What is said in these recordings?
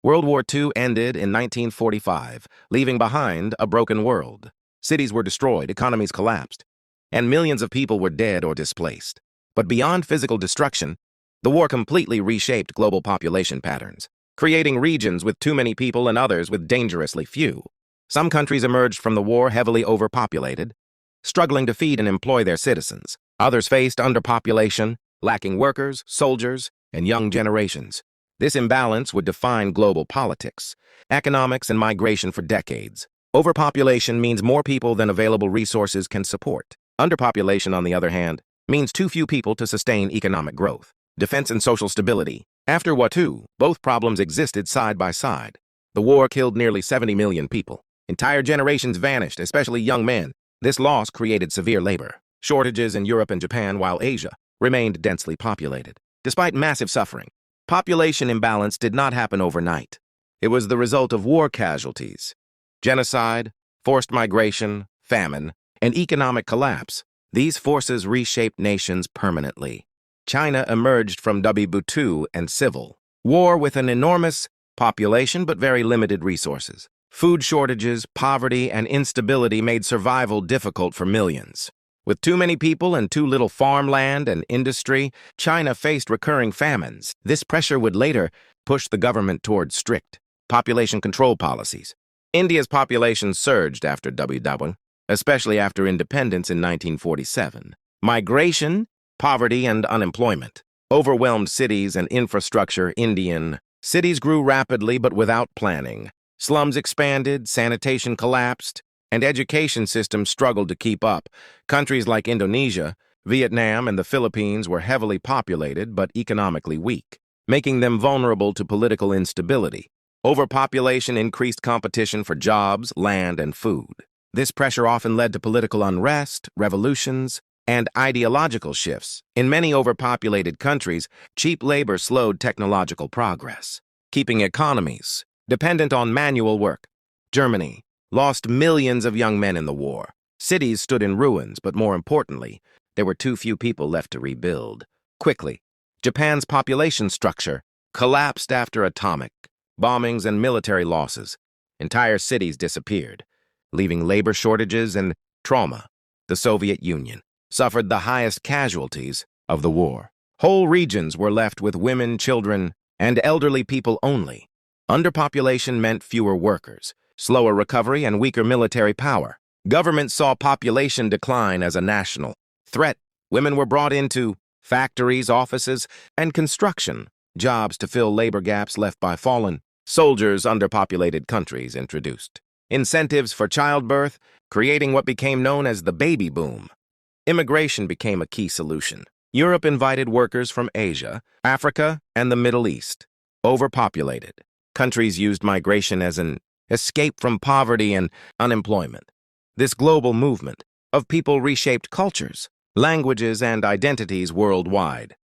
World War II ended in 1945, leaving behind a broken world. Cities were destroyed, economies collapsed, and millions of people were dead or displaced. But beyond physical destruction, the war completely reshaped global population patterns, creating regions with too many people and others with dangerously few. Some countries emerged from the war heavily overpopulated, struggling to feed and employ their citizens. Others faced underpopulation, lacking workers, soldiers, and young generations. This imbalance would define global politics, economics, and migration for decades. Overpopulation means more people than available resources can support. Underpopulation, on the other hand, means too few people to sustain economic growth, defense, and social stability. After WWII, both problems existed side by side. The war killed nearly 70 million people. Entire generations vanished, especially young men. This loss created severe labor shortages in Europe and Japan, while Asia remained densely populated. Despite massive suffering, population imbalance did not happen overnight. It was the result of war casualties, genocide, forced migration, famine, and economic collapse. These forces reshaped nations permanently. China emerged from WWII and civil war with an enormous population but very limited resources. Food shortages, poverty, and instability made survival difficult for millions. With too many people and too little farmland and industry, China faced recurring famines. This pressure would later push the government toward strict population control policies. India's population surged after WWII, especially after independence in 1947. Migration, poverty, and unemployment overwhelmed cities and infrastructure. Indian cities grew rapidly but without planning. Slums expanded, sanitation collapsed, and education systems struggled to keep up. Countries like Indonesia, Vietnam, and the Philippines were heavily populated but economically weak, making them vulnerable to political instability. Overpopulation increased competition for jobs, land, and food. This pressure often led to political unrest, revolutions, and ideological shifts. In many overpopulated countries, cheap labor slowed technological progress, keeping economies dependent on manual work. Germany lost millions of young men in the war. Cities stood in ruins, but more importantly, there were too few people left to rebuild. Quickly, Japan's population structure collapsed after atomic bombings and military losses. Entire cities disappeared, leaving labor shortages and trauma. The Soviet Union suffered the highest casualties of the war. Whole regions were left with women, children, and elderly people only. Underpopulation meant fewer workers, slower recovery, and weaker military power. Governments saw population decline as a national threat. Women were brought into factories, offices, and construction jobs to fill labor gaps left by fallen soldiers. Underpopulated countries introduced incentives for childbirth, creating what became known as the baby boom. Immigration became a key solution. Europe invited workers from Asia, Africa, and the Middle East. Overpopulated countries used migration as an escape from poverty and unemployment. This global movement of people reshaped cultures, languages, and identities worldwide.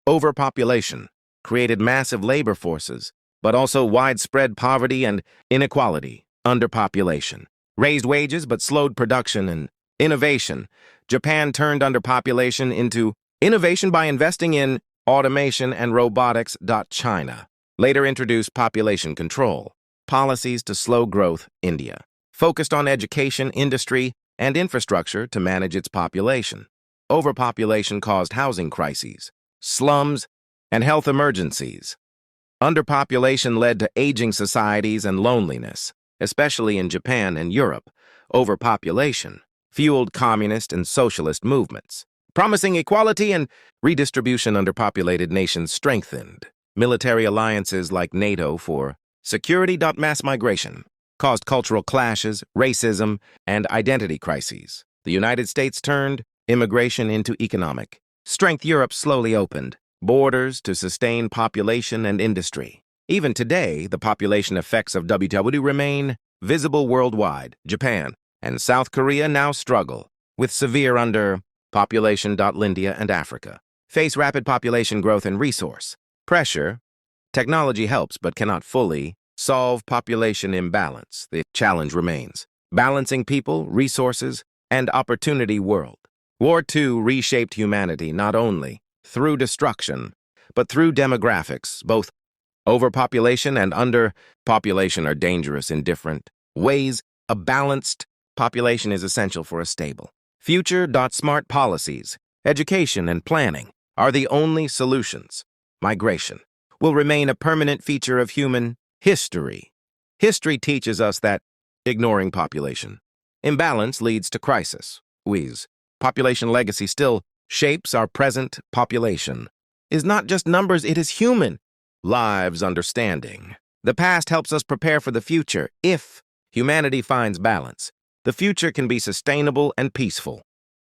Overpopulation created massive labor forces, but also widespread poverty and inequality. Underpopulation raised wages but slowed production and innovation. Japan turned underpopulation into innovation by investing in automation and robotics. China later introduced population control policies to slow growth. India focused on education, industry, and infrastructure to manage its population. Overpopulation caused housing crises, slums, and health emergencies. Underpopulation led to aging societies and loneliness, especially in Japan and Europe. Overpopulation fueled communist and socialist movements, promising equality and redistribution. Underpopulated nations strengthened military alliances like NATO for security. Mass migration caused cultural clashes, racism, and identity crises. The United States turned immigration into economic strength. Europe slowly opened borders to sustain population and industry. Even today, the population effects of WWII remain visible worldwide. Japan and South Korea now struggle with severe underpopulation. India and Africa face rapid population growth and resource pressure. Technology helps but cannot fully solve population imbalance. The challenge remains balancing people, resources, and opportunity. World War II reshaped humanity not only through destruction, but through demographics. Both Overpopulation and underpopulation are dangerous in different ways. A balanced population is essential for a stable future. Smart policies, education, and planning are the only solutions. Migration will remain a permanent feature of human history. History teaches us that ignoring population imbalance leads to crisis. WWII's population legacy still shapes our present population. Is not just numbers, it is human lives understanding. The past helps us prepare for the future. If humanity finds balance, the future can be sustainable and peaceful.